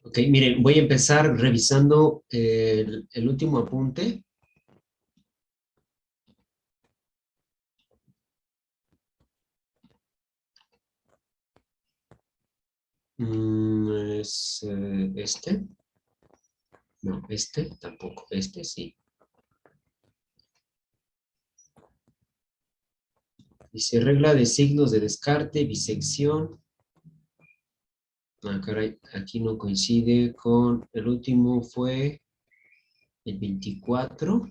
Ok, miren, voy a empezar revisando el último apunte. Es este. No, este tampoco. Este sí. Dice regla de signos de descarte, bisección. Ah, caray, aquí no coincide con el último, fue el 24.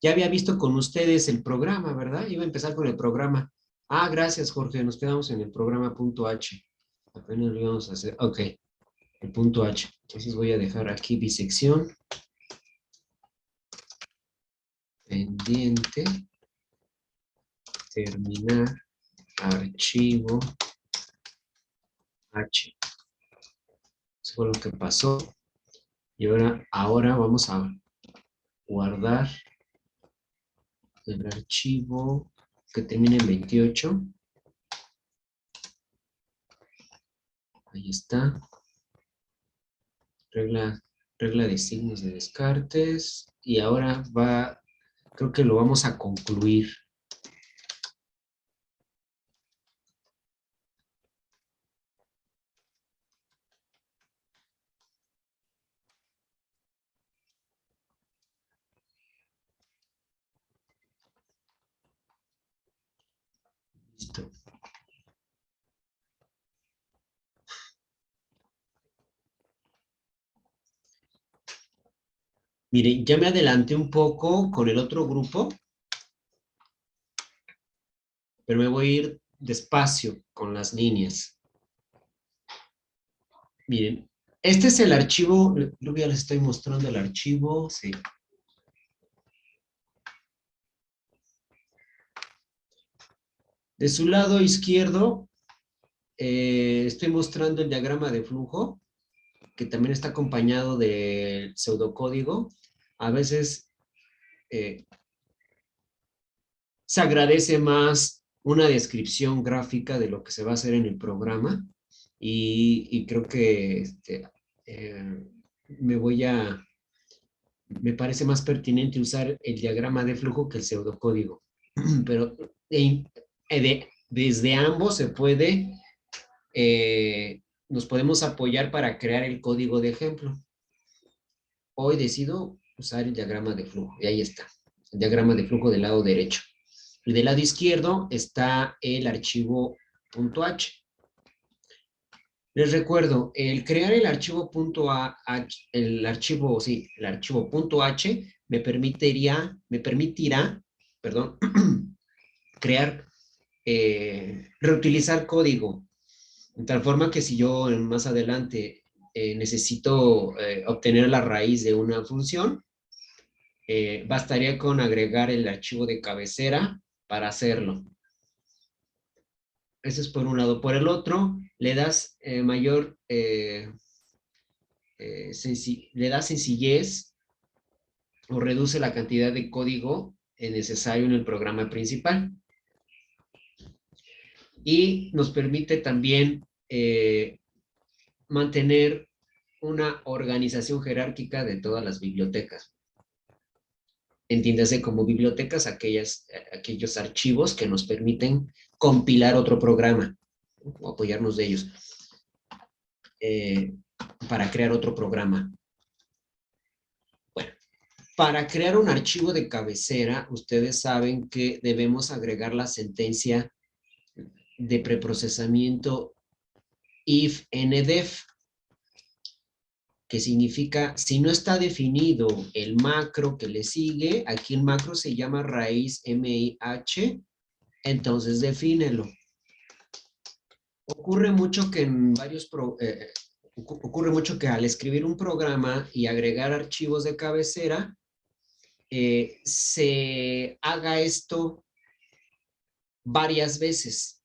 Ya había visto con ustedes el programa, ¿verdad? Iba a empezar con el programa. Ah, gracias, Jorge. Nos quedamos en el programa punto H. Apenas lo íbamos a hacer. Ok, el punto H. Entonces voy a dejar aquí bisección. Pendiente. Terminar. Archivo. H. Eso fue lo que pasó. Y ahora vamos a guardar el archivo que termina en 28. Ahí está. Regla de signos de descartes. Y ahora creo que lo vamos a concluir. Listo. Mire, ya me adelanté un poco con el otro grupo, pero me voy a ir despacio con las líneas. Miren, este es el archivo, creo que ya les estoy mostrando el archivo, sí. De su lado izquierdo, estoy mostrando el diagrama de flujo, que también está acompañado del pseudocódigo. A veces se agradece más una descripción gráfica de lo que se va a hacer en el programa y creo que eh, me parece más pertinente usar el diagrama de flujo que el pseudocódigo. Pero desde ambos nos podemos apoyar para crear el código de ejemplo. Hoy decido usar el diagrama de flujo y ahí está, el diagrama de flujo del lado derecho. Y del lado izquierdo está el archivo .h. Les recuerdo, el crear el archivo el archivo .h me permitirá, perdón, crear, reutilizar código, de tal forma que si yo más adelante necesito obtener la raíz de una función, bastaría con agregar el archivo de cabecera para hacerlo. Eso es por un lado. Por el otro, le das le das sencillez o reduce la cantidad de código necesario en el programa principal. Y nos permite también mantener una organización jerárquica de todas las bibliotecas. entiéndase como bibliotecas, aquellos archivos que nos permiten compilar otro programa o apoyarnos de ellos para crear otro programa. Bueno, para crear un archivo de cabecera, ustedes saben que debemos agregar la sentencia de preprocesamiento if-ndef, que significa, si no está definido el macro que le sigue, aquí el macro se llama raíz MIH, entonces defínelo. Ocurre mucho que ocurre mucho que al escribir un programa y agregar archivos de cabecera, se haga esto varias veces.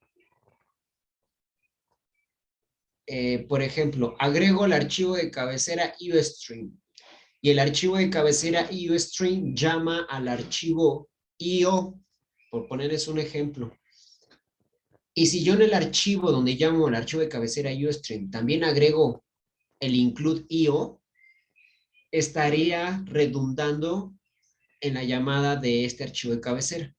Por ejemplo, agrego el archivo de cabecera IOStream y el archivo de cabecera IOStream llama al archivo IO, por ponerles un ejemplo. Y si yo en el archivo donde llamo el archivo de cabecera IOStream también agrego el include IO, estaría redundando en la llamada de este archivo de cabecera.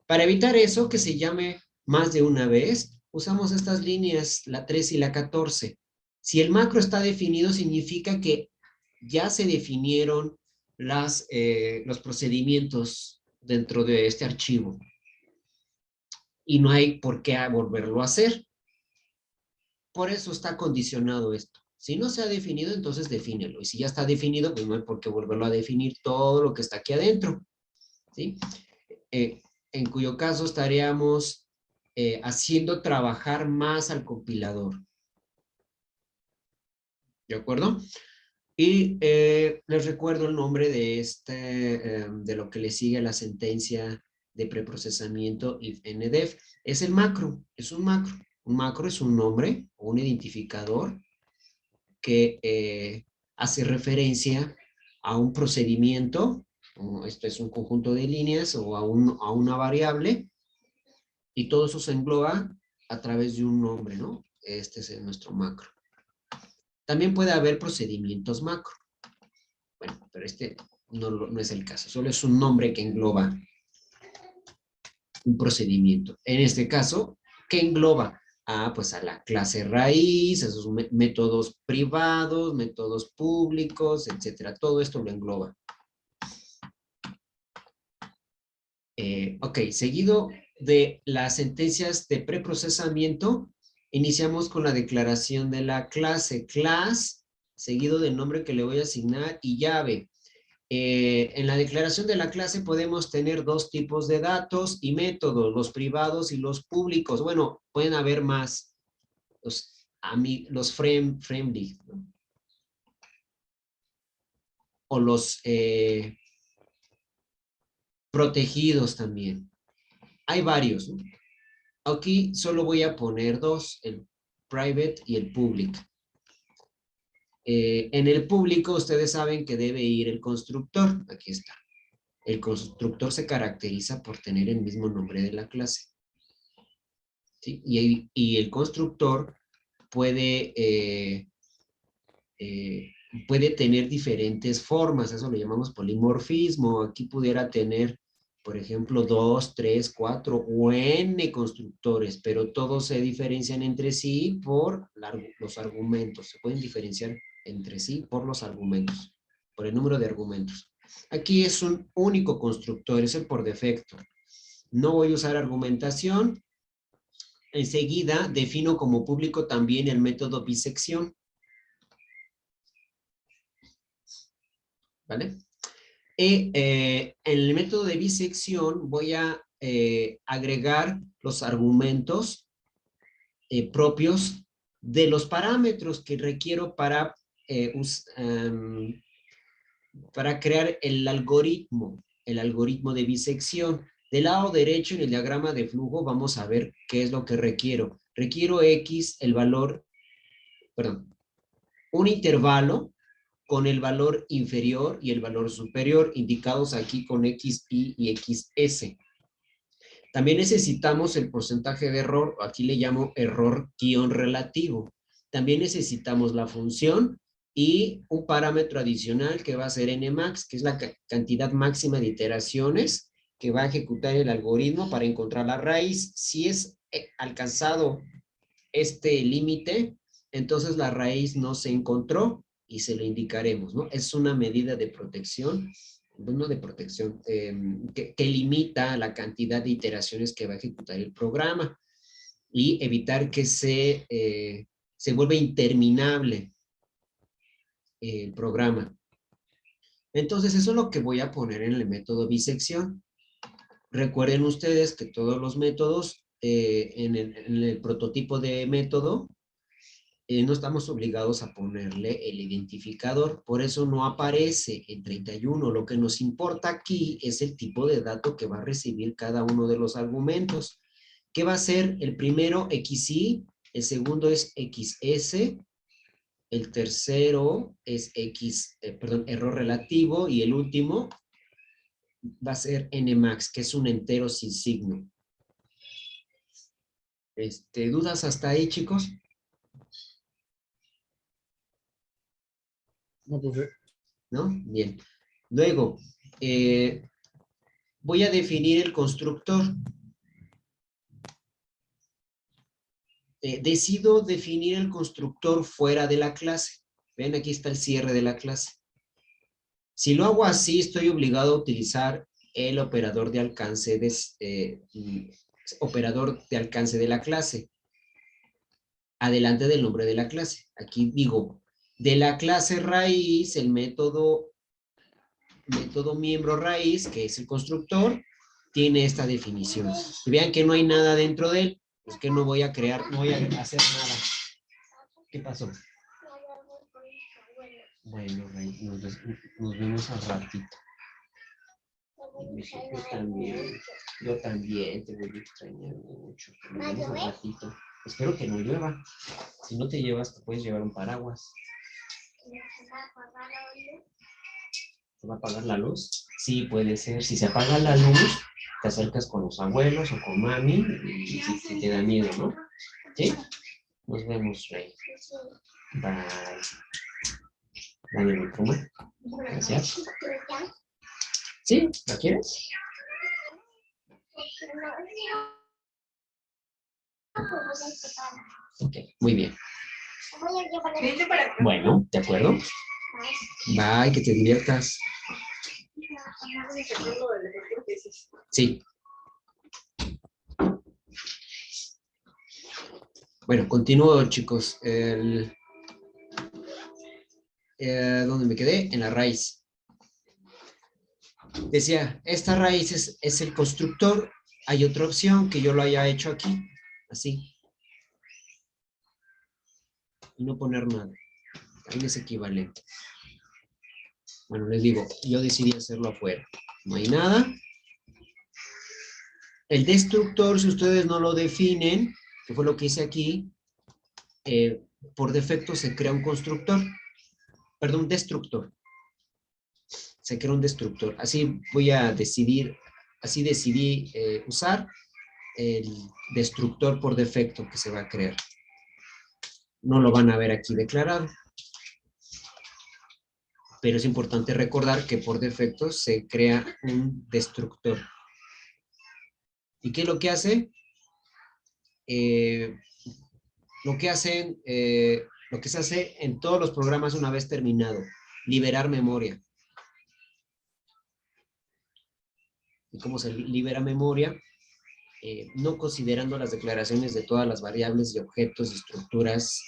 Para evitar eso, que se llame más de una vez, usamos estas líneas, la 3 y la 14. Si el macro está definido, significa que ya se definieron los procedimientos dentro de este archivo y no hay por qué volverlo a hacer. Por eso está condicionado esto. Si no se ha definido, entonces defínelo. Y si ya está definido, pues no hay por qué volverlo a definir todo lo que está aquí adentro. ¿Sí? En cuyo caso estaríamos haciendo trabajar más al compilador. ¿De acuerdo? Y les recuerdo el nombre de lo que le sigue a la sentencia de preprocesamiento if-ndef. Es el macro, es un macro. Un macro es un nombre o un identificador que hace referencia a un procedimiento, esto es un conjunto de líneas o a una variable, y todo eso se engloba a través de un nombre, ¿no? Este es nuestro macro. También puede haber procedimientos macro. Bueno, pero este no es el caso, solo es un nombre que engloba un procedimiento. En este caso, ¿qué engloba? Pues a la clase raíz, a esos métodos privados, métodos públicos, etcétera. Todo esto lo engloba. Ok, seguido de las sentencias de preprocesamiento, iniciamos con la declaración de la clase. Class, seguido del nombre que le voy a asignar y llave. En la declaración de la clase podemos tener dos tipos de datos y métodos, los privados y los públicos. Bueno, pueden haber más, los friendly, ¿no? O los protegidos también. Hay varios, ¿no? Aquí solo voy a poner dos, el private y el public. En el público ustedes saben que debe ir el constructor. Aquí está. El constructor se caracteriza por tener el mismo nombre de la clase. ¿Sí? Y el constructor puede, puede tener diferentes formas, eso lo llamamos polimorfismo. Aquí pudiera tener, por ejemplo, 2, 3, 4 o n constructores, pero todos se diferencian entre sí por los argumentos. Se pueden diferenciar entre sí por los argumentos, por el número de argumentos. Aquí es un único constructor, es el por defecto. No voy a usar argumentación. Enseguida defino como público también el método bisección. ¿Vale? Y en el método de bisección voy a agregar los argumentos propios de los parámetros que requiero para crear el algoritmo de bisección. Del lado derecho en el diagrama de flujo vamos a ver qué es lo que requiero. Requiero X, un intervalo con el valor inferior y el valor superior, indicados aquí con XY y XS. También necesitamos el porcentaje de error, aquí le llamo error guión relativo. También necesitamos la función y un parámetro adicional que va a ser nmax, que es la cantidad máxima de iteraciones que va a ejecutar el algoritmo para encontrar la raíz. Si es alcanzado este límite, entonces la raíz no se encontró y se le indicaremos, ¿no? Es una medida de protección, bueno, de protección, que limita la cantidad de iteraciones que va a ejecutar el programa y evitar que se vuelva interminable el programa. Entonces, eso es lo que voy a poner en el método bisección. Recuerden ustedes que todos los métodos, en el prototipo de método, no estamos obligados a ponerle el identificador, por eso no aparece en 31. Lo que nos importa aquí es el tipo de dato que va a recibir cada uno de los argumentos. ¿Qué va a ser? El primero, XY, el segundo es XS, el tercero es error relativo, y el último va a ser nmax, que es un entero sin signo. ¿Dudas hasta ahí, chicos? No, profe. ¿No? Bien. Luego, voy a definir el constructor. Decido definir el constructor fuera de la clase. Ven, aquí está el cierre de la clase. Si lo hago así, estoy obligado a utilizar el operador de alcance de la clase, adelante del nombre de la clase. Aquí digo, de la clase raíz, el método miembro raíz, que es el constructor, tiene esta definición. Y vean que no hay nada dentro de él, pues que no voy a crear, no voy a hacer nada. ¿Qué pasó? Bueno, Rey, nos vemos al ratito. Yo también te voy a extrañar mucho. Nos vemos al ratito. Espero que no llueva. Si no te llevas, te puedes llevar un paraguas. ¿Se va a apagar la luz? Sí, puede ser. Si se apaga la luz, te acercas con los abuelos o con mami y si te da miedo, ¿no? ¿Sí? Nos vemos, Rey. Bye. Dame mi pluma. Gracias. ¿Sí? ¿La quieres? Ok, muy bien. Bueno, ¿de acuerdo? Bye, que te diviertas. Sí. Bueno, continúo, chicos. ¿Dónde me quedé? En la raíz. Decía, esta raíz es el constructor. Hay otra opción que yo lo haya hecho aquí, así. Y no poner nada. Ahí es equivalente. Bueno, les digo, yo decidí hacerlo afuera. No hay nada. El destructor, si ustedes no lo definen, que fue lo que hice aquí, por defecto se crea un constructor. Perdón, destructor. Se crea un destructor. Así voy a decidir, así decidí usar el destructor por defecto que se va a crear. No lo van a ver aquí declarado. Pero es importante recordar que por defecto se crea un destructor. ¿Y qué es lo que hace? Lo que se hace en todos los programas una vez terminado, liberar memoria. ¿Y cómo se libera memoria? No considerando las declaraciones de todas las variables y objetos y estructuras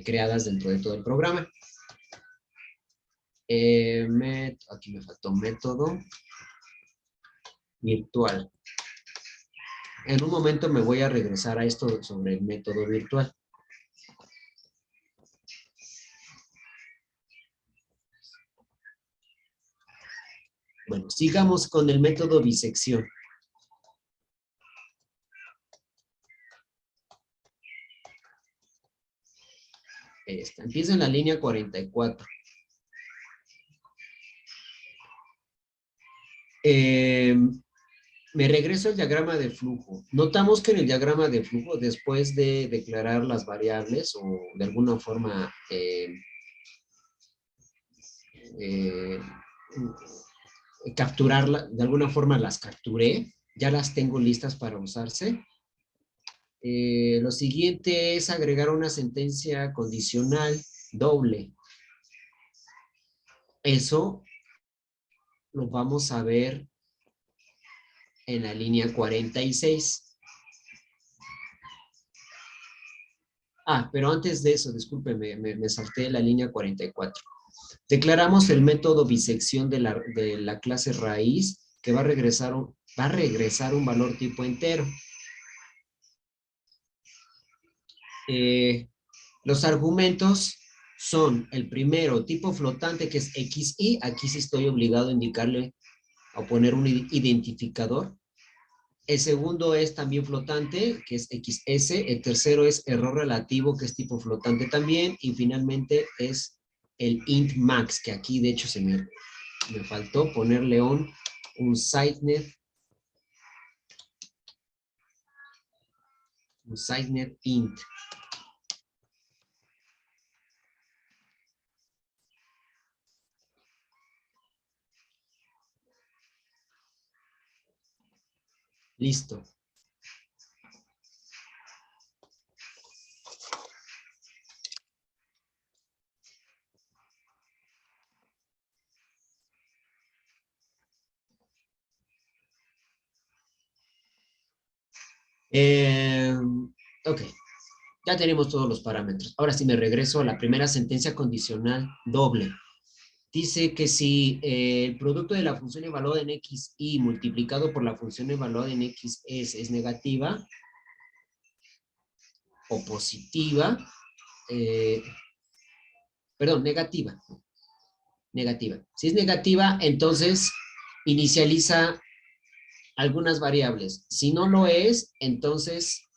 creadas dentro de todo el programa. Aquí me faltó método virtual. En un momento me voy a regresar a esto sobre el método virtual. Bueno, sigamos con el método bisección. Empieza en la línea 44. Me regreso al diagrama de flujo. Notamos que en el diagrama de flujo, después de declarar las variables o de alguna forma eh, capturarla, de alguna forma las capturé, ya las tengo listas para usarse. Lo siguiente es agregar una sentencia condicional doble. Eso lo vamos a ver en la línea 46. Pero antes de eso, discúlpeme, me salté la línea 44. Declaramos el método bisección de la clase raíz que va a regresar un valor tipo entero. Los argumentos son el primero, tipo flotante, que es XY. Aquí sí estoy obligado a indicarle o poner un identificador. El segundo es también flotante, que es XS. El tercero es error relativo, que es tipo flotante también. Y finalmente es el int max, que aquí de hecho me faltó ponerle un sidenet int. Listo. Ok, ya tenemos todos los parámetros. Ahora sí me regreso a la primera sentencia condicional doble. Dice que si el producto de la función evaluada en xy multiplicado por la función evaluada en xs es negativa o positiva, perdón, negativa. Si es negativa, entonces inicializa algunas variables. Si no lo es, entonces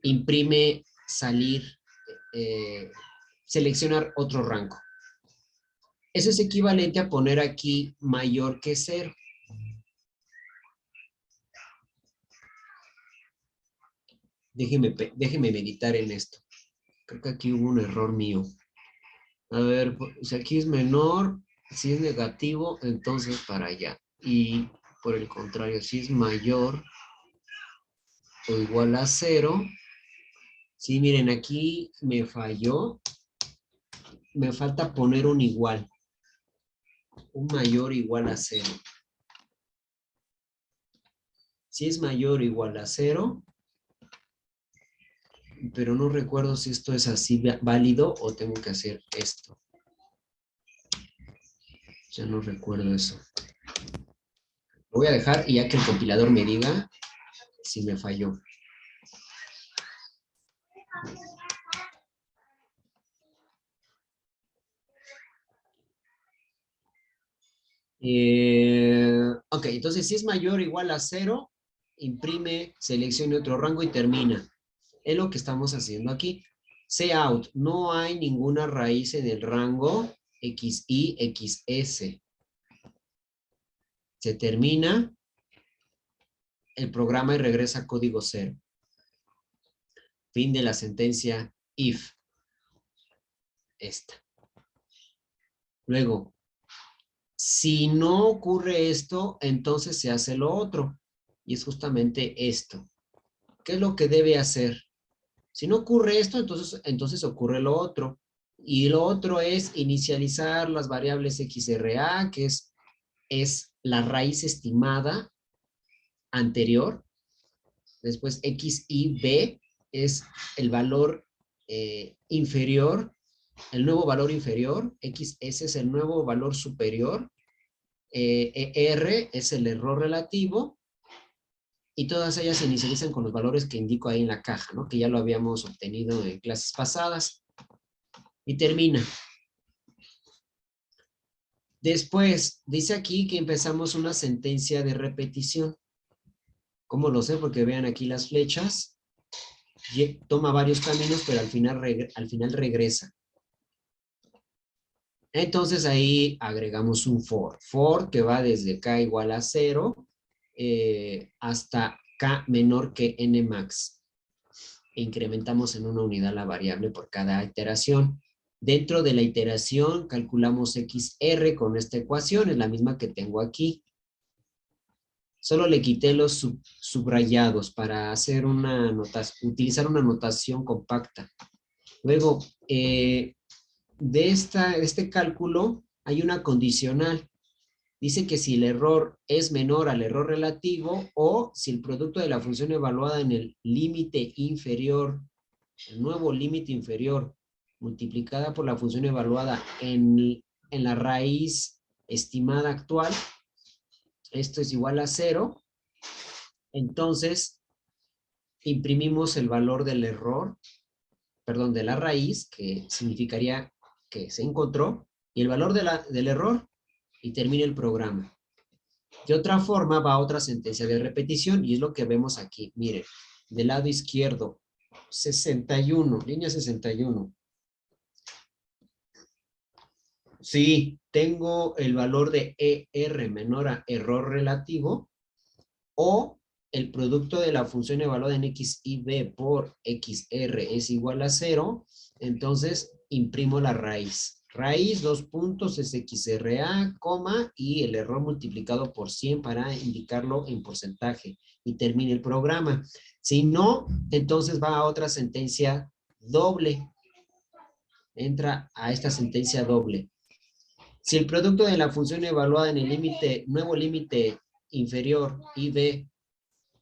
imprime salir, seleccionar otro rango. Eso es equivalente a poner aquí mayor que 0. Déjeme meditar en esto. Creo que aquí hubo un error mío. A ver, si aquí es menor, si es negativo, entonces para allá. Y por el contrario, si es mayor o igual a 0, sí, miren, aquí me falló. Me falta poner un igual. Un mayor igual a 0. Si es mayor o igual a 0, pero no recuerdo si esto es así válido o tengo que hacer esto. Ya no recuerdo eso. Lo voy a dejar y ya que el compilador me diga si me falló. Ok, entonces si es mayor o igual a 0, imprime, seleccione otro rango y termina. Es lo que estamos haciendo aquí. Cout, no hay ninguna raíz en el rango xy, xs. Se termina el programa y regresa a código 0. Fin de la sentencia if. Esta. Luego, si no ocurre esto, entonces se hace lo otro. Y es justamente esto. ¿Qué es lo que debe hacer? Si no ocurre esto, entonces ocurre lo otro. Y lo otro es inicializar las variables XRA, que es la raíz estimada anterior. Después X y B es el valor inferior, el nuevo valor inferior. XS es el nuevo valor superior. R es el error relativo. Y todas ellas se inicializan con los valores que indico ahí en la caja, ¿no? Que ya lo habíamos obtenido en clases pasadas. Y termina. Después, dice aquí que empezamos una sentencia de repetición. ¿Cómo lo sé? Porque vean aquí las flechas. Toma varios caminos, pero al final regresa. Entonces ahí agregamos un for. For que va desde k igual a 0 hasta k menor que n max. E incrementamos en una unidad la variable por cada iteración. Dentro de la iteración calculamos XR con esta ecuación, es la misma que tengo aquí. Solo le quité los subrayados para hacer una notación, utilizar una notación compacta. Luego, de este cálculo hay una condicional. Dice que si el error es menor al error relativo o si el producto de la función evaluada en el límite inferior, el nuevo límite inferior, multiplicada por la función evaluada en la raíz estimada actual, esto es igual a 0, entonces imprimimos el valor del error, perdón, de la raíz, que significaría que se encontró, y el valor del error, y termina el programa. De otra forma, va a otra sentencia de repetición, y es lo que vemos aquí. Miren, del lado izquierdo, 61, línea 61. Sí, tengo el valor de ER menor a error relativo, o el producto de la función evaluada en X y B por XR es igual a 0, entonces imprimo la raíz. Raíz, 2 puntos, es XRA, coma, y el error multiplicado por 100 para indicarlo en porcentaje. Y termine el programa. Si no, entonces va a otra sentencia doble. Entra a esta sentencia doble. Si el producto de la función evaluada en el límite, nuevo límite inferior IB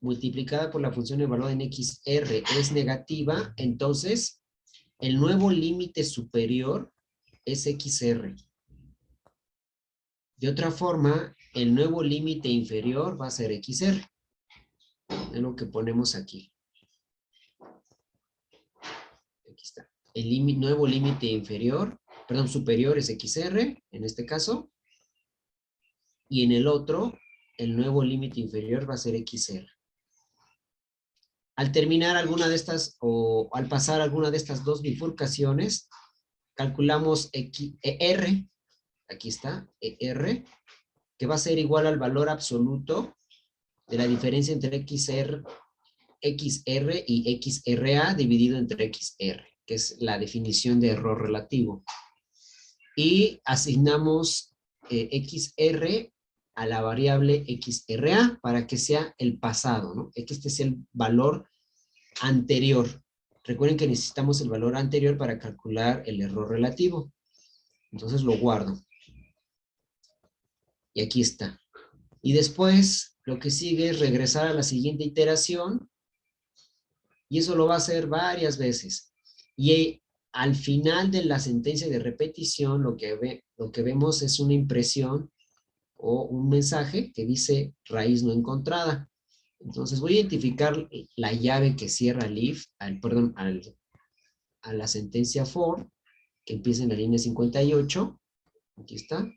multiplicada por la función evaluada en XR es negativa, entonces el nuevo límite superior es XR. De otra forma, el nuevo límite inferior va a ser XR. Es lo que ponemos aquí. Aquí está. El nuevo límite inferior, perdón, superior es XR, en este caso. Y en el otro, el nuevo límite inferior va a ser XR. Al terminar alguna de estas, o al pasar alguna de estas dos bifurcaciones, calculamos ER, aquí está, ER, que va a ser igual al valor absoluto de la diferencia entre XR y XRA dividido entre XR, que es la definición de error relativo. Y asignamos XR a la variable XRA para que sea el pasado, ¿no? Que este es el valor anterior. Recuerden que necesitamos el valor anterior para calcular el error relativo. Entonces lo guardo. Y aquí está. Y después lo que sigue es regresar a la siguiente iteración. Y eso lo va a hacer varias veces. Y al final de la sentencia de repetición, lo que vemos es una impresión o un mensaje que dice raíz no encontrada. Entonces voy a identificar la llave que cierra el if, a la sentencia for, que empieza en la línea 58. Aquí está.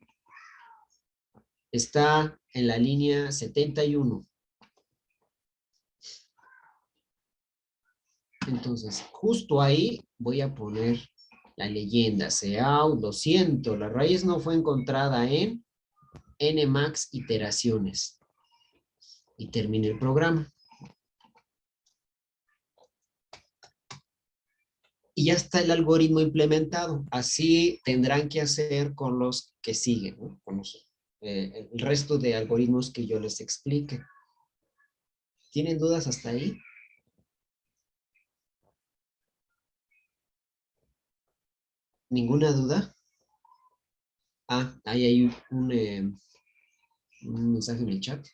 Está en la línea 71. Entonces, justo ahí voy a poner la leyenda. SEAU 200. La raíz no fue encontrada en NMAX iteraciones. Y termine el programa. Y ya está el algoritmo implementado. Así tendrán que hacer con los que siguen, ¿no? Con el resto de algoritmos que yo les explique. ¿Tienen dudas hasta ahí? ¿Ninguna duda? Ah, ahí hay un mensaje en el chat.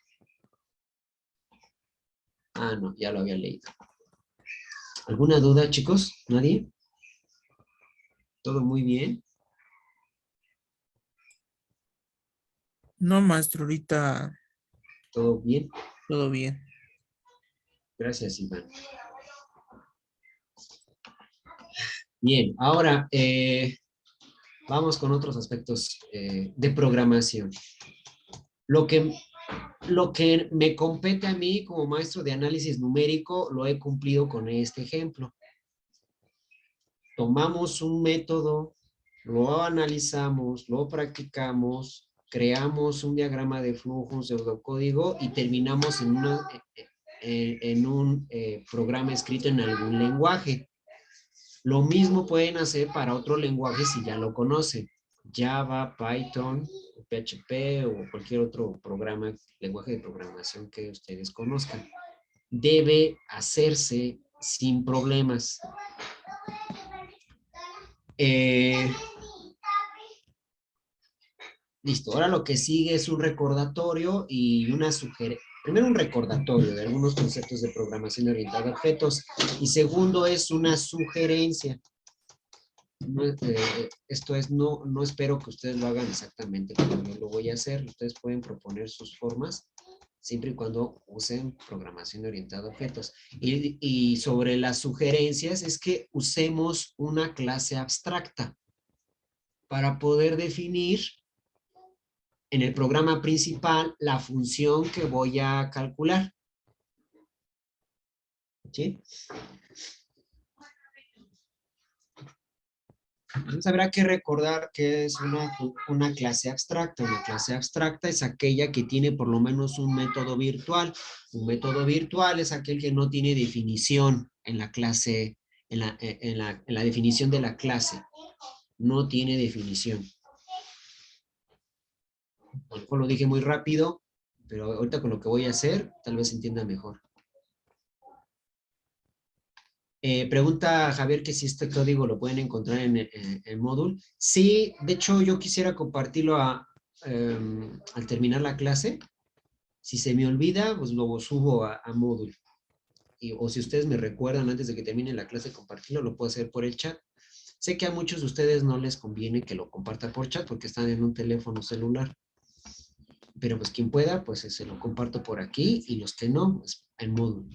Ah, no, ya lo había leído. ¿Alguna duda, chicos? ¿Nadie? ¿Todo muy bien? No, maestro, ahorita ¿Todo bien? todo bien. Gracias, Iván. Bien, ahora vamos con otros aspectos de programación. Lo que me compete a mí como maestro de análisis numérico lo he cumplido con este ejemplo. Tomamos un método, lo analizamos, lo practicamos, creamos un diagrama de flujo, un pseudocódigo y terminamos en un programa escrito en algún lenguaje. Lo mismo pueden hacer para otro lenguaje si ya lo conocen. Java, Python, PHP o cualquier otro programa, lenguaje de programación que ustedes conozcan. Debe hacerse sin problemas. Listo, ahora lo que sigue es un recordatorio y una sugerencia. Primero un recordatorio de algunos conceptos de programación orientada a objetos y segundo es una sugerencia. No, esto es, no espero que ustedes lo hagan exactamente como yo lo voy a hacer. Ustedes pueden proponer sus formas siempre y cuando usen programación orientada a objetos. Y sobre las sugerencias es que usemos una clase abstracta para poder definir en el programa principal la función que voy a calcular. ¿Sí? Entonces habrá que recordar que es una clase abstracta. Una clase abstracta es aquella que tiene por lo menos un método virtual. Un método virtual es aquel que no tiene definición en la clase, en la definición de la clase. No tiene definición. A lo mejor lo dije muy rápido, pero ahorita con lo que voy a hacer, tal vez se entienda mejor. Pregunta Javier que si este código lo pueden encontrar en el módulo. Sí, de hecho yo quisiera compartirlo al terminar la clase. Si se me olvida, pues lo subo a módulo. O si ustedes me recuerdan antes de que termine la clase compartirlo, lo puedo hacer por el chat. Sé que a muchos de ustedes no les conviene que lo comparta por chat porque están en un teléfono celular. Pero pues quien pueda, pues se lo comparto por aquí y los que no, pues en módulo.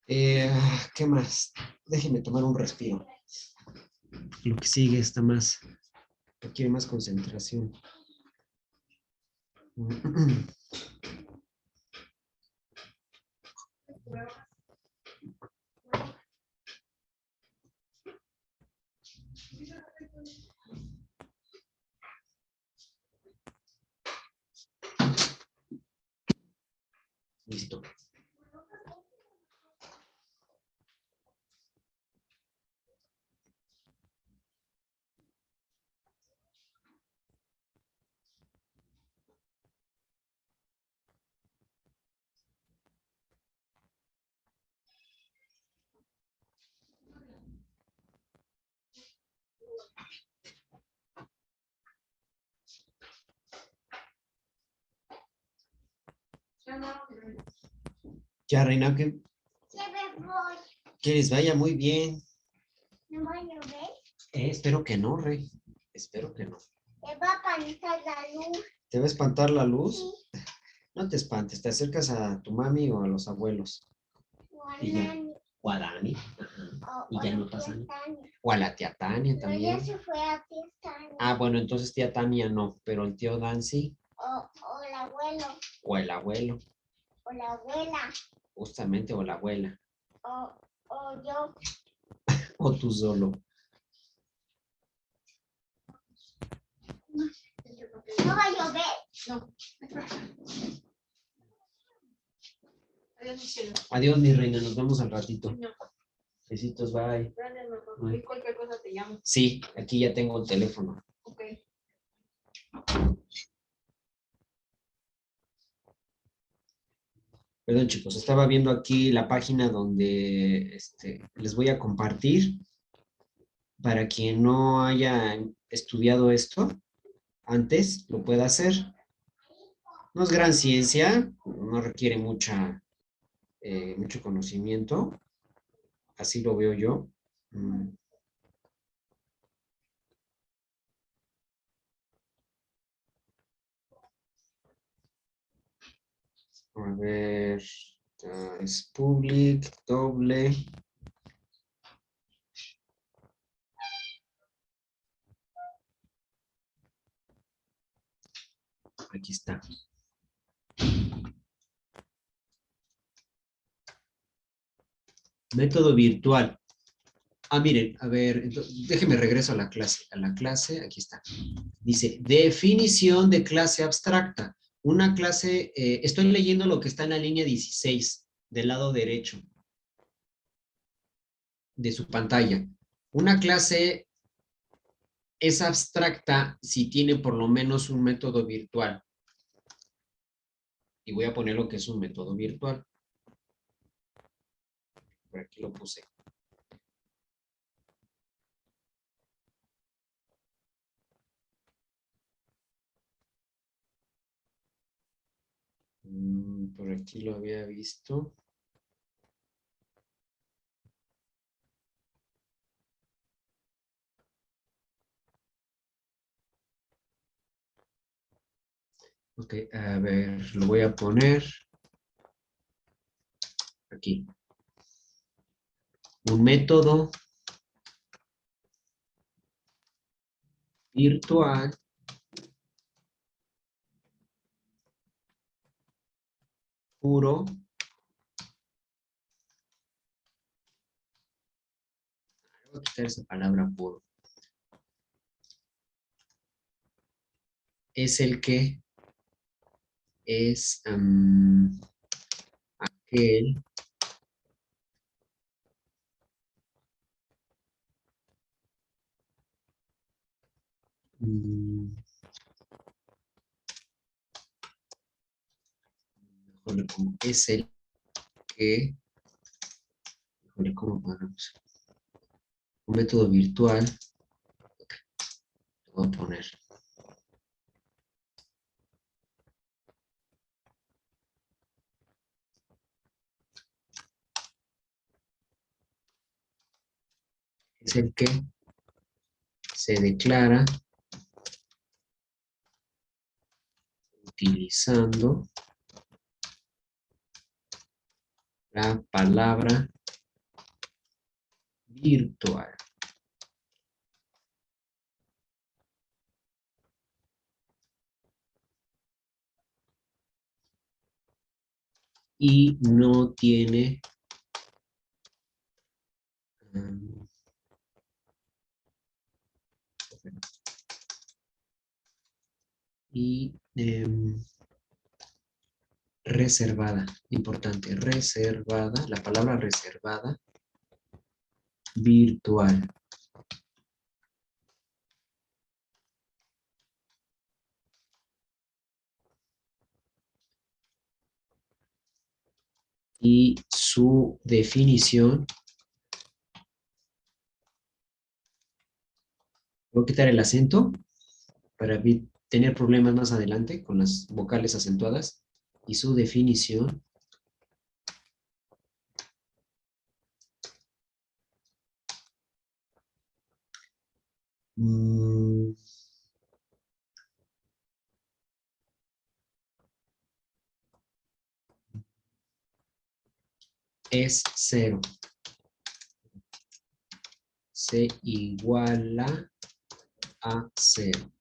¿Qué más? Déjenme tomar un respiro. Lo que sigue está más, requiere más concentración. Listo. Ya, Reina, que les vaya muy bien. ¿No va a llover? Espero que no, Rey. Espero que no. ¿Te va a espantar la luz? ¿Te va a espantar la luz? Sí. No te espantes, te acercas a tu mami o a los abuelos. O a Y ya. Nani, O a Dani. Ajá. Y o ya a no la pasa tía nada. Tania. O a la tía Tania Pero ya también. se fue a tía Tania. Ah, bueno, entonces tía Tania no, pero el tío Dan sí. O el abuelo, O el abuelo, o la abuela, justamente, o la abuela. o yo. O tú solo. ¿No va a llover? No. Adiós, mi cielo. Adiós, mi reina, nos vemos al ratito. No. Besitos, bye. Gracias, mamá. Y cualquier cosa te llamo. Sí, aquí ya tengo el teléfono. Ok. Perdón, chicos, estaba viendo aquí la página donde les voy a compartir para quien no haya estudiado esto antes, lo pueda hacer. No es gran ciencia, no requiere mucho conocimiento, así lo veo yo. A ver, es public, doble. Aquí está. Método virtual. Ah, miren, a ver, déjenme regreso a la clase. A la clase, aquí está. Dice, definición de clase abstracta. Una clase, estoy leyendo lo que está en la línea 16 del lado derecho de su pantalla. Una clase es abstracta si tiene por lo menos un método virtual. Y voy a poner lo que es un método virtual. Por aquí lo puse. Por aquí lo había visto. Ok, a ver, lo voy a poner aquí. Un método virtual puro. Voy a quitar esa palabra puro. Es el que es aquel mejor le pongo, es el que, híjole, ¿cómo ponemos? Un método virtual, lo voy a poner. Es el que se declara utilizando la palabra virtual. Y no tiene y reservada, importante, reservada, la palabra reservada, virtual. Y su definición, voy a quitar el acento para tener problemas más adelante con las vocales acentuadas, y su definición es 0. Se iguala a 0.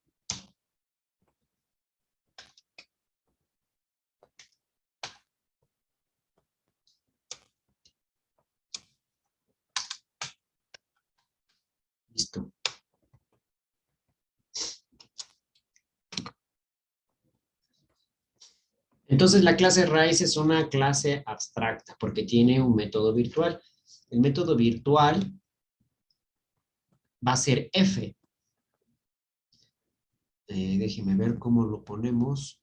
Listo. Entonces la clase raíz es una clase abstracta porque tiene un método virtual. El método virtual va a ser f. Déjeme ver cómo lo ponemos.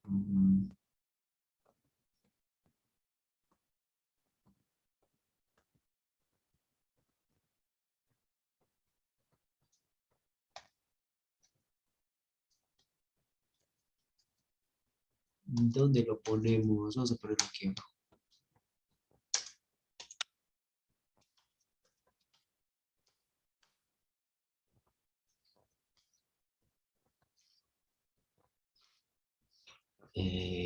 ¿Dónde lo ponemos? Vamos a ponerlo aquí abajo.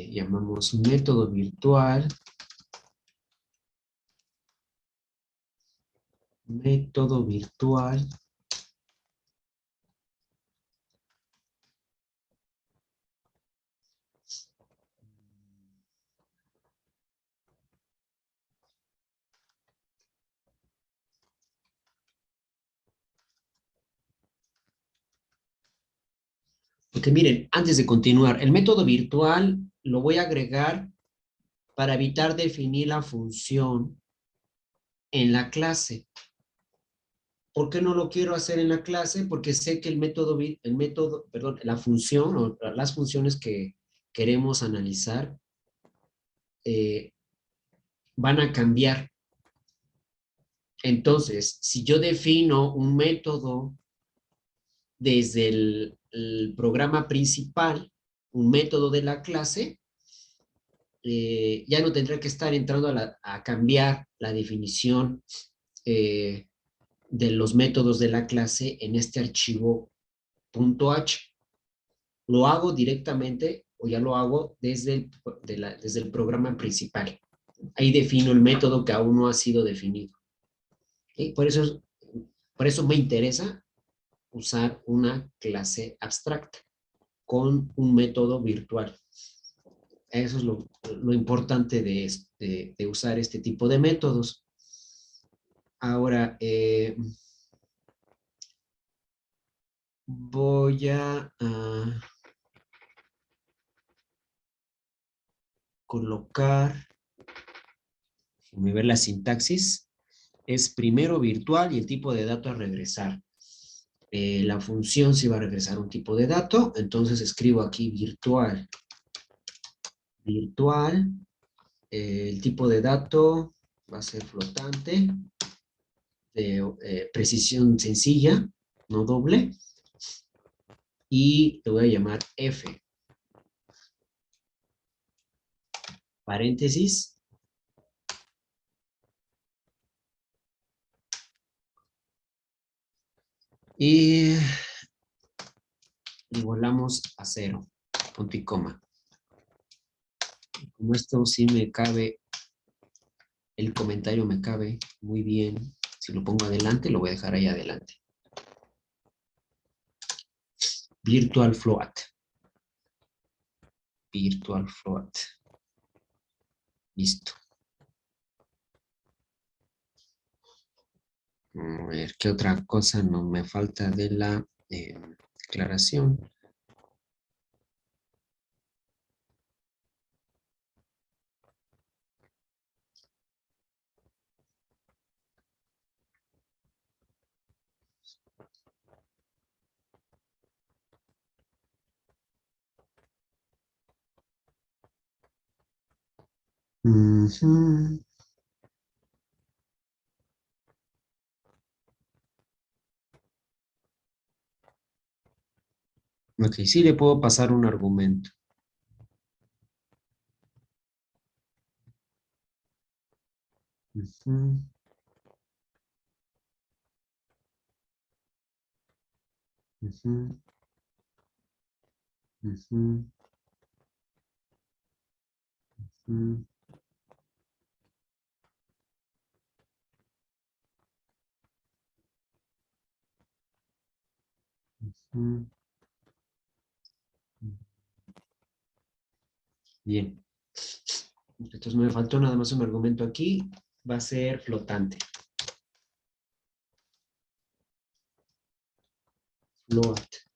Llamamos método virtual. Método virtual. Porque miren, antes de continuar, el método virtual lo voy a agregar para evitar definir la función en la clase. ¿Por qué no lo quiero hacer en la clase? Porque sé que perdón, la función o las funciones que queremos analizar van a cambiar. Entonces, si yo defino un método desde el programa principal, un método de la clase, ya no tendré que estar entrando a cambiar la definición de los métodos de la clase en este archivo .h. Lo hago directamente o ya lo hago desde el programa principal. Ahí defino el método que aún no ha sido definido. ¿Okay? Por eso me interesa usar una clase abstracta con un método virtual. Eso es lo importante de usar este tipo de métodos. Ahora, voy a colocar, déjenme ver la sintaxis, es primero virtual y el tipo de dato a regresar. La función sí va a regresar un tipo de dato, entonces escribo aquí virtual. Virtual, el tipo de dato va a ser flotante, de precisión sencilla, no doble, y le voy a llamar F. Paréntesis. Y igualamos a 0, punto y coma. Como esto sí me cabe, el comentario me cabe muy bien. Si lo pongo adelante, lo voy a dejar ahí adelante. Virtual float. Virtual float. Listo. A ver, ¿qué otra cosa no me falta de la declaración? Ujú. Ok, sí le puedo pasar un argumento. Ujú. Ujú. Ujú. Ujú. Ujú. Bien. Entonces me faltó nada más un argumento aquí. Va a ser flotante. Float.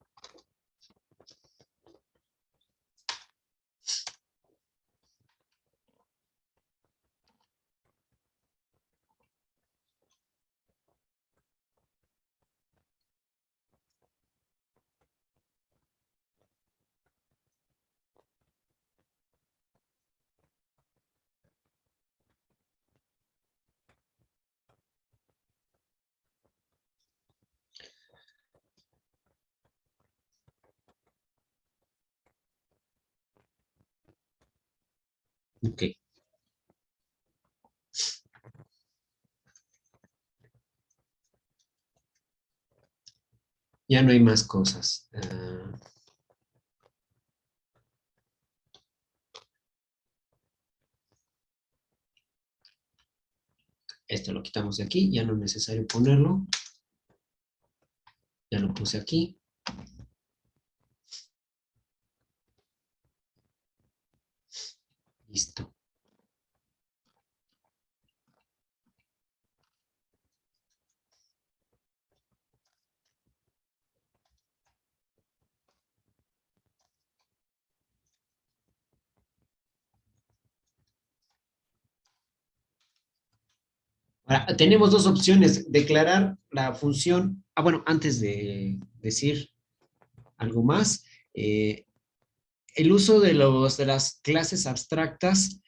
Ok. Ya no hay más cosas. Esto lo quitamos de aquí. Ya no es necesario ponerlo. Ya lo puse aquí. Listo. Ahora, tenemos dos opciones, declarar la función, bueno, antes de decir algo más, el uso de las clases abstractas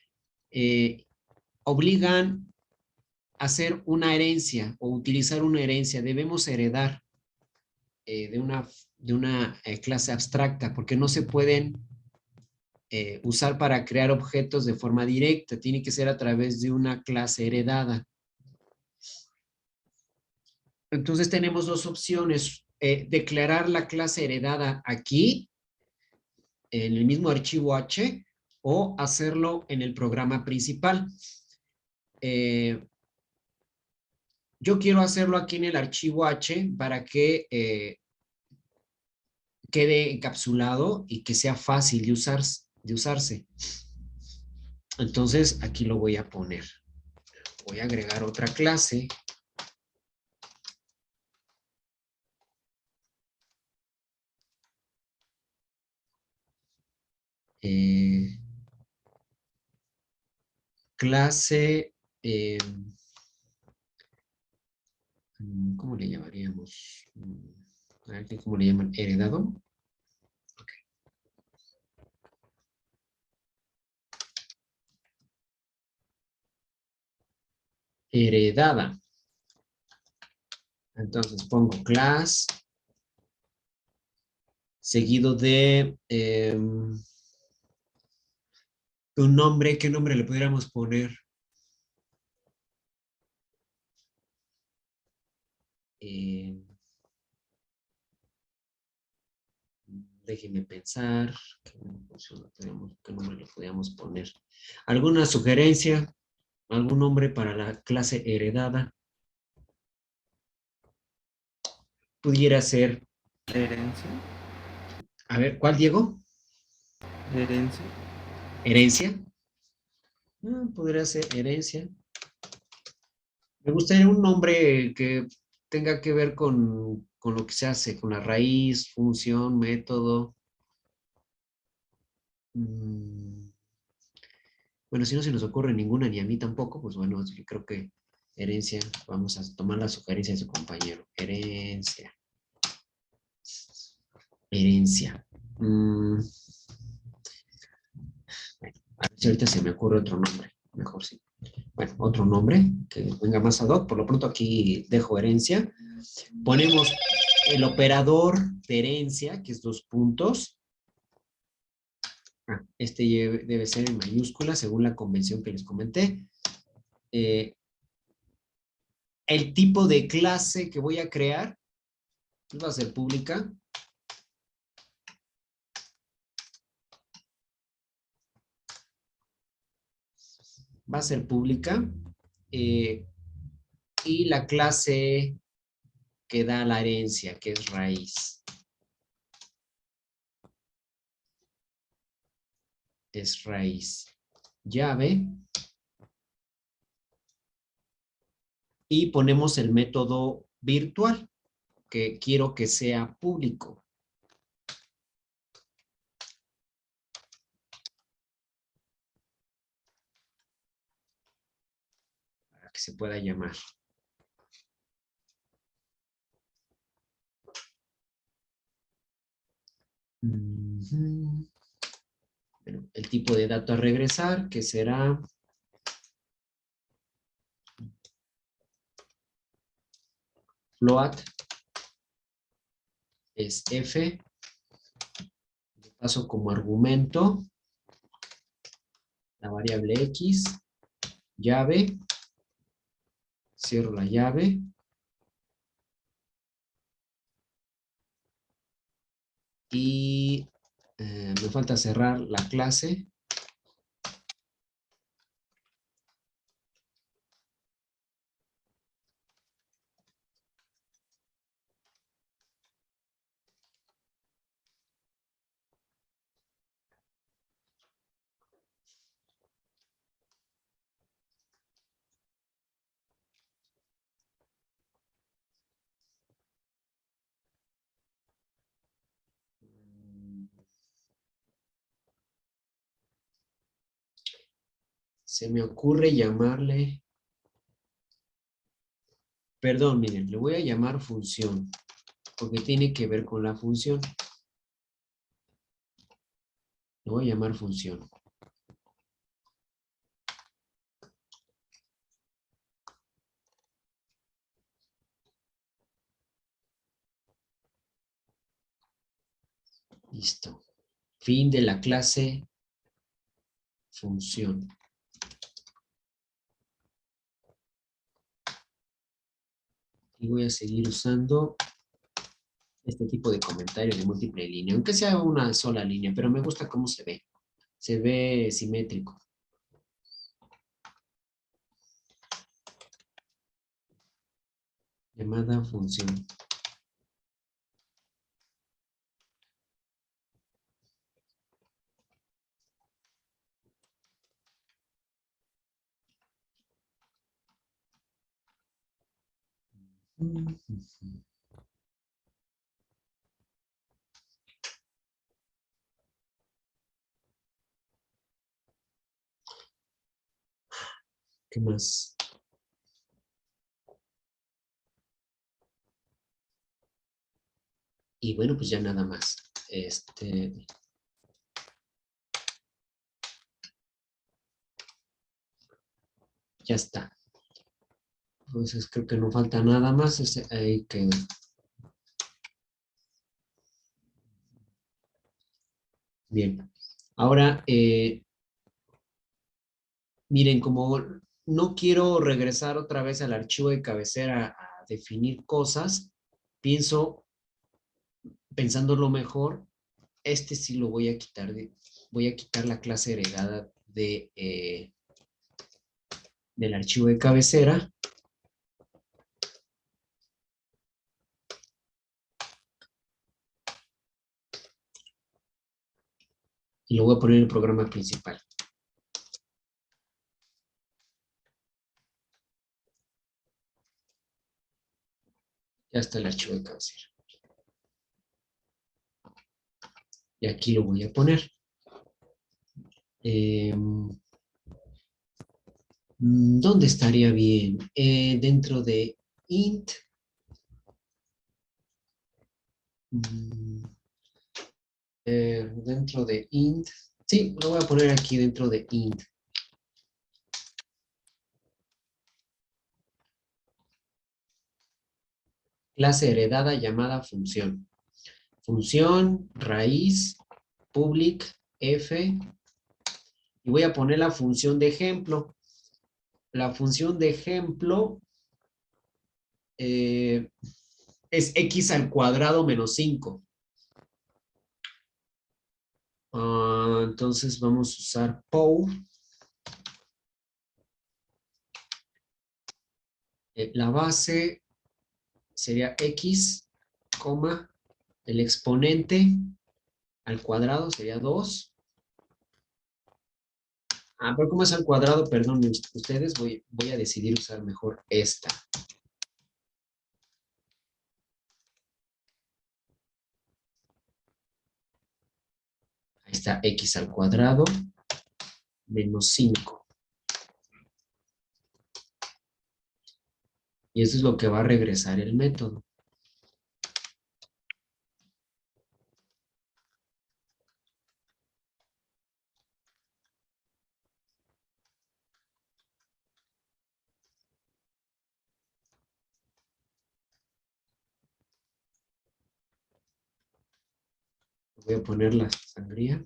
obligan a hacer una herencia o utilizar una herencia. Debemos heredar de una clase abstracta porque no se pueden usar para crear objetos de forma directa. Tiene que ser a través de una clase heredada. Entonces tenemos dos opciones. Declarar la clase heredada aquí, en el mismo archivo H, o hacerlo en el programa principal. Yo quiero hacerlo aquí en el archivo H para que quede encapsulado y que sea fácil de usarse. Entonces aquí lo voy a poner. Voy a agregar otra clase. Clase, ¿cómo le llamaríamos? A ver, ¿cómo le llaman? ¿Heredado? Okay. Heredada. Entonces pongo class, seguido de un nombre. ¿Qué nombre le pudiéramos poner? Déjenme pensar. ¿Qué nombre le podríamos poner? ¿Alguna sugerencia? ¿Algún nombre para la clase heredada? Pudiera ser, Herencia. a ver, ¿cuál, Diego? Herencia. ¿Herencia? Podría ser herencia. Me gustaría un nombre que tenga que ver con lo que se hace, con la raíz, función, método. Bueno, si no se nos ocurre ninguna, ni a mí tampoco, pues bueno, yo creo que herencia, vamos a tomar la sugerencia de su compañero. Herencia. Herencia. Bueno, a ver si ahorita se me ocurre otro nombre. Mejor sí. Bueno, otro nombre que venga más ad hoc. Por lo pronto aquí dejo herencia. Ponemos el operador de herencia, que es 2 puntos. Este debe ser en mayúscula, según la convención que les comenté. El tipo de clase que voy a crear va a ser pública. Va a ser pública. Y la clase que da la herencia, que es raíz. Es raíz. Llave. Y ponemos el método virtual, que quiero que sea público. Para que se pueda llamar. Bueno, el tipo de dato a regresar, que será float, es f, le paso como argumento la variable x, llave, cierro la llave, y me falta cerrar la clase. Se me ocurre llamarle Perdón, miren, le voy a llamar función, porque tiene que ver con la función. Le voy a llamar función. Listo. Fin de la clase función. Y voy a seguir usando este tipo de comentario de múltiple línea, aunque sea una sola línea, pero me gusta cómo se ve. Se ve simétrico. Llamada función. ¿Qué más? Y bueno, pues ya nada más. Ya está. Entonces creo que no falta nada más. Ahí que... Bien. Ahora, miren, como no quiero regresar otra vez al archivo de cabecera a definir cosas, pensándolo mejor, sí lo voy a quitar. Voy a quitar la clase heredada del archivo de cabecera. Y lo voy a poner en el programa principal. Ya está el archivo de cabecera. Y aquí lo voy a poner. ¿Dónde estaría bien? Dentro de int. Dentro de int. Sí, lo voy a poner aquí dentro de int. Clase heredada llamada función. Función, raíz, public, f. Y voy a poner la función de ejemplo. La función de ejemplo es x al cuadrado menos 5. Entonces vamos a usar pow. La base sería x, el exponente al cuadrado sería 2. Pero como es al cuadrado, perdón, ustedes, voy a decidir usar mejor esta. Ahí está, x al cuadrado menos 5. Y eso es lo que va a regresar el método. Voy a poner la sangría.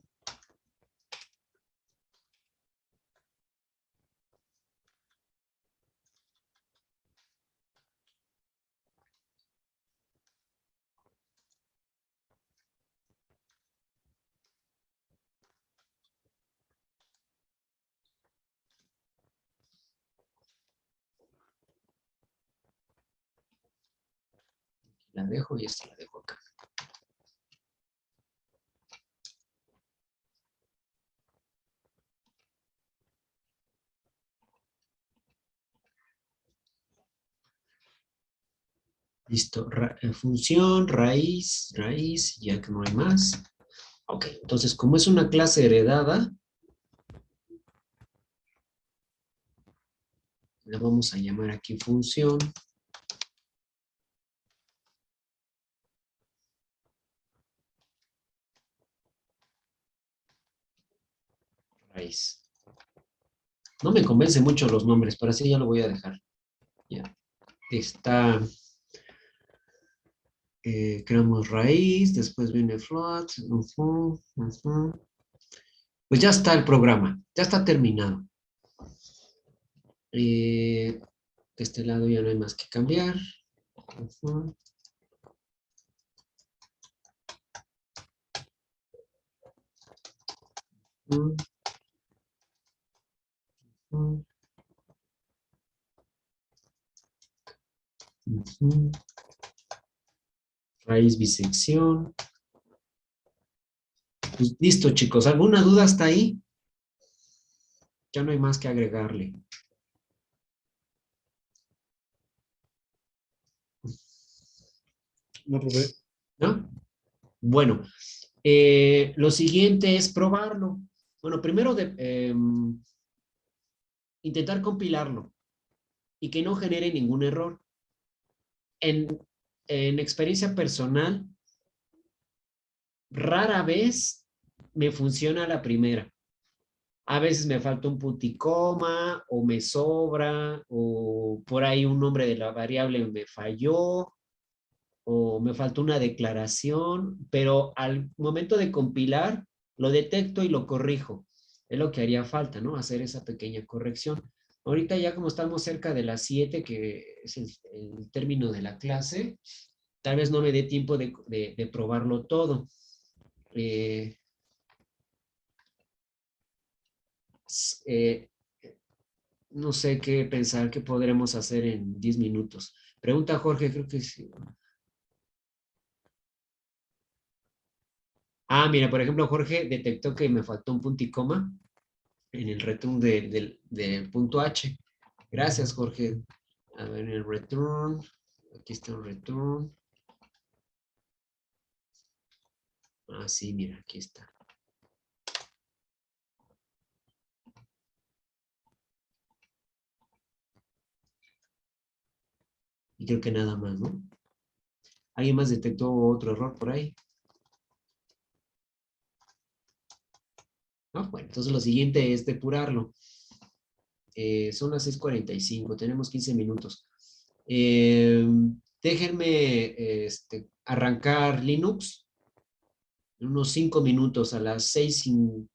La dejo y esta la dejo acá. Listo, función, raíz, ya que no hay más. Ok, entonces como es una clase heredada, la vamos a llamar aquí función. raíz. No me convencen mucho los nombres, pero así ya lo voy a dejar. Ya. Está, creamos raíz, después viene float. Pues ya está el programa, ya está terminado. De este lado ya no hay más que cambiar. Raíz bisección. Pues listo, chicos. ¿Alguna duda hasta ahí? Ya no hay más que agregarle. No, profe. ¿No? Bueno, lo siguiente es probarlo. Bueno, primero intentar compilarlo y que no genere ningún error. En experiencia personal, rara vez me funciona la primera. A veces me falta un punticoma o me sobra o por ahí un nombre de la variable me falló o me faltó una declaración, pero al momento de compilar lo detecto y lo corrijo. Es lo que haría falta, ¿no? Hacer esa pequeña corrección. Ahorita ya como estamos cerca de las 7, que es el término de la clase, tal vez no me dé tiempo de probarlo todo. Eh, no sé qué pensar, qué podremos hacer en 10 minutos. Pregunta Jorge, creo que sí. Ah, mira, por ejemplo, Jorge detectó que me faltó un punto y coma en el return del punto H. Gracias, Jorge. A ver, en el return. Aquí está el return. Ah, sí, mira, aquí está. Y creo que nada más, ¿no? ¿Alguien más detectó otro error por ahí? ¿No? Bueno, entonces lo siguiente es depurarlo. Son las 6:45, tenemos 15 minutos. Déjenme arrancar Linux en unos 5 minutos a las 6, un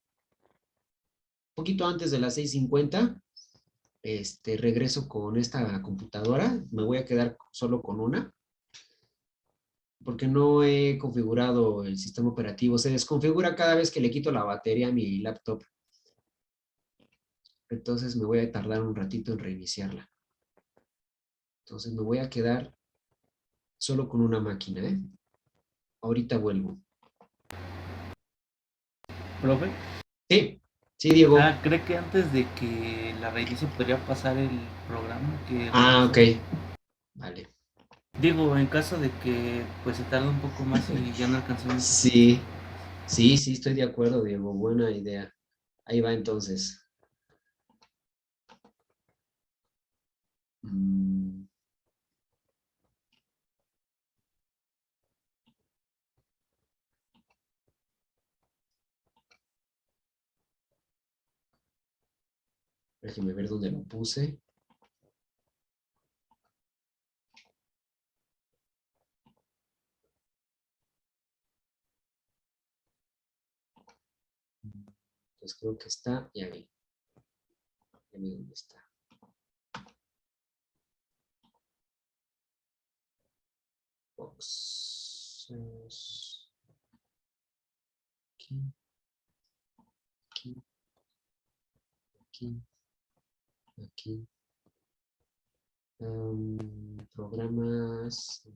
poquito antes de las 6:50. Regreso con esta computadora. Me voy a quedar solo con una porque no he configurado el sistema operativo. Se desconfigura cada vez que le quito la batería a mi laptop. Entonces me voy a tardar un ratito en reiniciarla. Entonces me voy a quedar solo con una máquina, ¿eh? Ahorita vuelvo. Profe. Sí, sí, Diego. ¿Cree que antes de que la reinicie podría pasar el programa que Ah, ok. reinicie? Vale. Digo, en caso de que pues se tarde un poco más y ya no alcancemos a hacer Sí, sí, sí, estoy de acuerdo, Diego. Buena idea. Ahí va entonces. Mm, déjeme ver dónde lo puse. Pues creo que está, ya vi. Ya vi dónde está. Boxes. Aquí, aquí, aquí, aquí. Programas.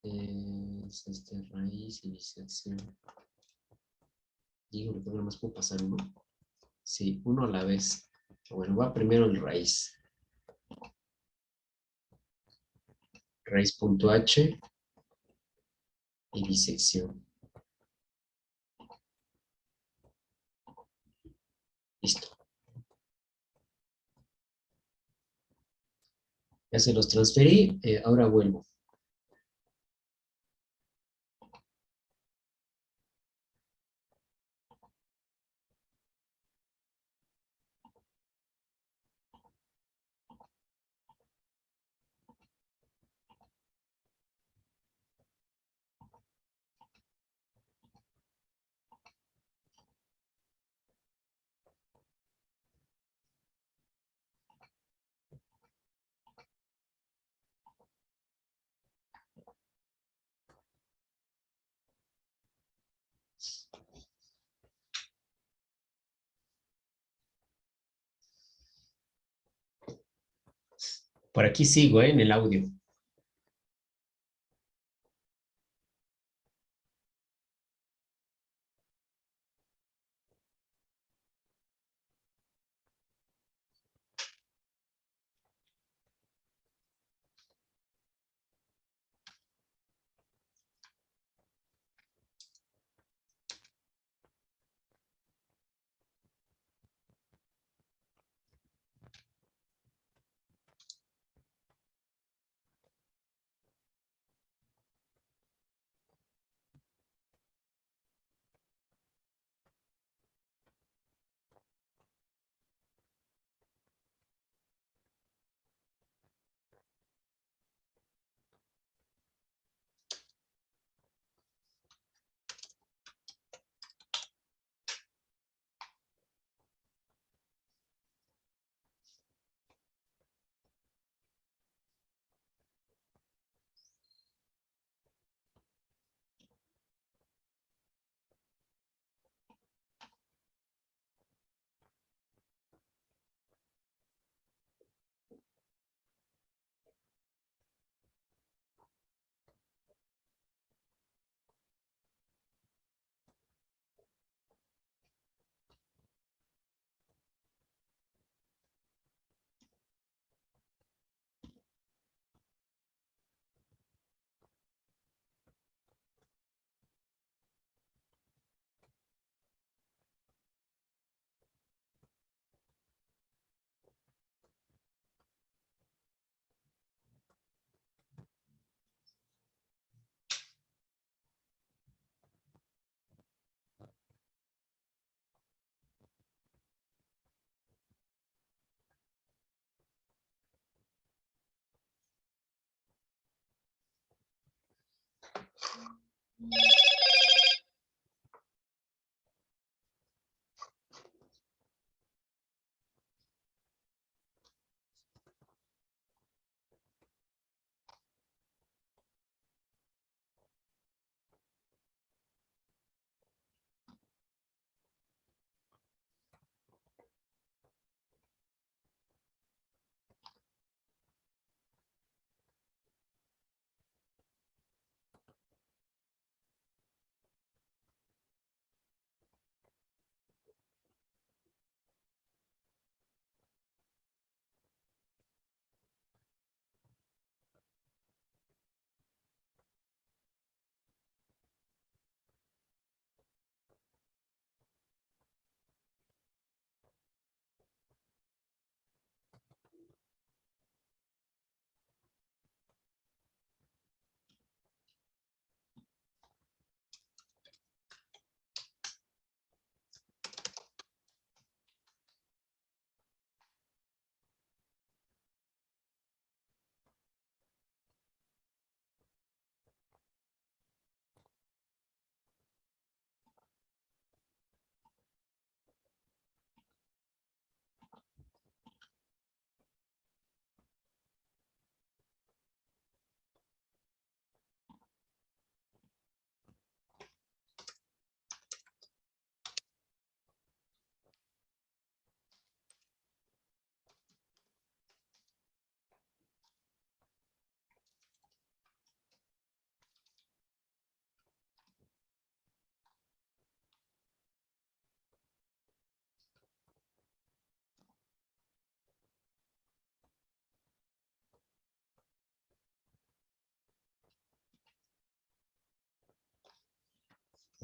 Es raíz y disección. Digo, ¿qué programas puedo pasar uno? Sí, uno a la vez. Bueno, va primero el raíz. Raíz.h y disección. Listo. Ya se los transferí, ahora vuelvo. Por aquí sigo, en el audio.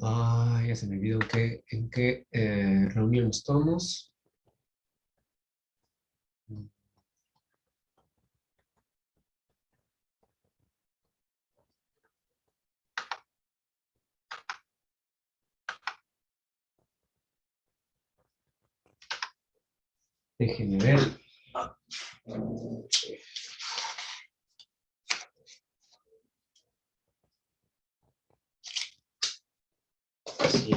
Ah, ya se me olvidó en qué reunión estamos. Déjenme ver. Sí.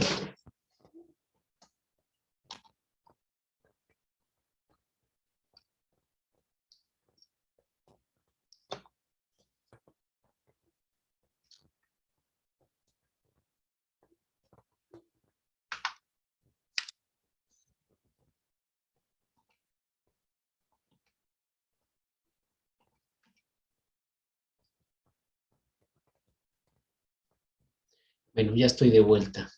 Bueno, ya estoy de vuelta.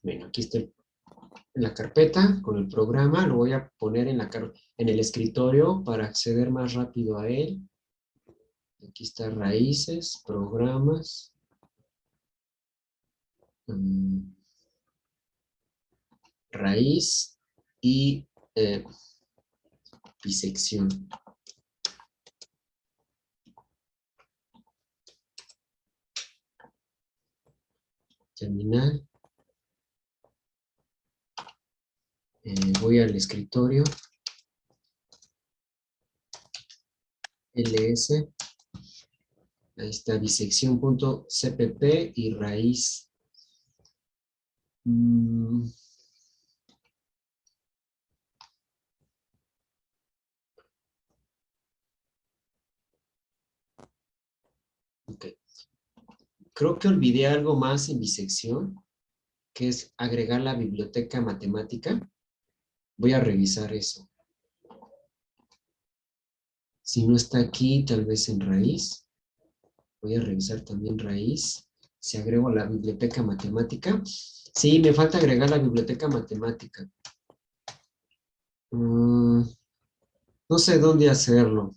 Bueno, aquí está en la carpeta con el programa. Lo voy a poner en el escritorio para acceder más rápido a él. Aquí está raíces, programas. Raíz y bisección. Terminal. Voy al escritorio. ls. Ahí está bisección.cpp y raíz. Ok. Creo que olvidé algo más en bisección, que es agregar la biblioteca matemática. Voy a revisar eso. Si no está aquí, tal vez en raíz. Voy a revisar también raíz. Si agrego la biblioteca matemática. Sí, me falta agregar la biblioteca matemática. No sé dónde hacerlo.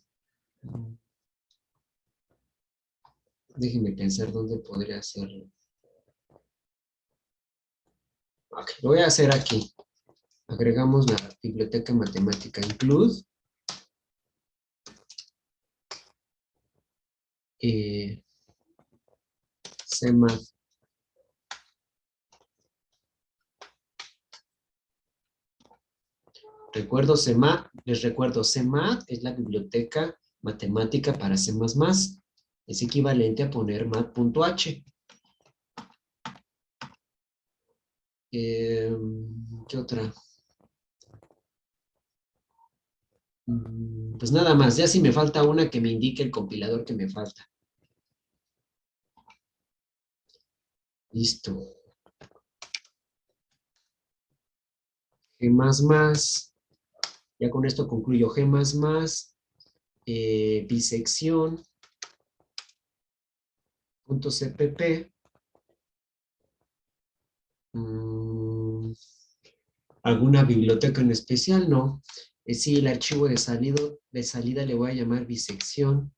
Déjenme pensar dónde podría hacerlo. Ok, lo voy a hacer aquí. Agregamos la biblioteca matemática include. CMath. Les recuerdo, CMath es la biblioteca matemática para C++. Es equivalente a poner math.h. ¿Qué otra? Pues nada más, ya si me falta una que me indique el compilador que me falta. Listo. G++. Ya con esto concluyo G++. Bisección. .cpp. ¿Alguna biblioteca en especial? No. Sí, el archivo de salida le voy a llamar bisección.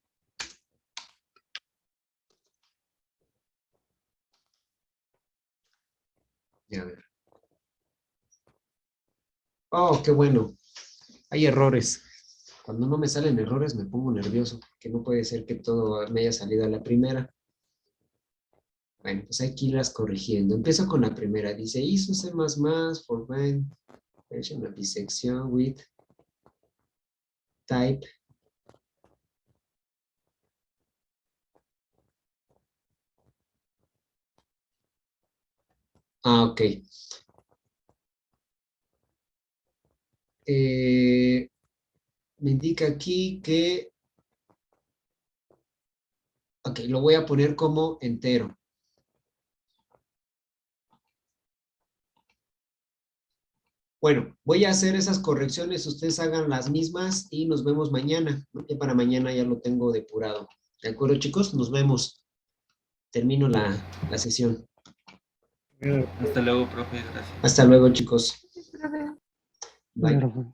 A ver. Oh, qué bueno. Hay errores. Cuando no me salen errores me pongo nervioso, que no puede ser que todo me haya salido a la primera. Bueno, pues hay que irlas corrigiendo. Empiezo con la primera. Dice, hizo C++ for when version of bisección with type. Ah, ok. Me indica aquí que... Ok, lo voy a poner como entero. Bueno, voy a hacer esas correcciones, ustedes hagan las mismas y nos vemos mañana, ¿no? Que para mañana ya lo tengo depurado. ¿De acuerdo, chicos? Nos vemos. Termino la sesión. Hasta luego, profe, gracias. Hasta luego, chicos. Profe. Bye. Profe.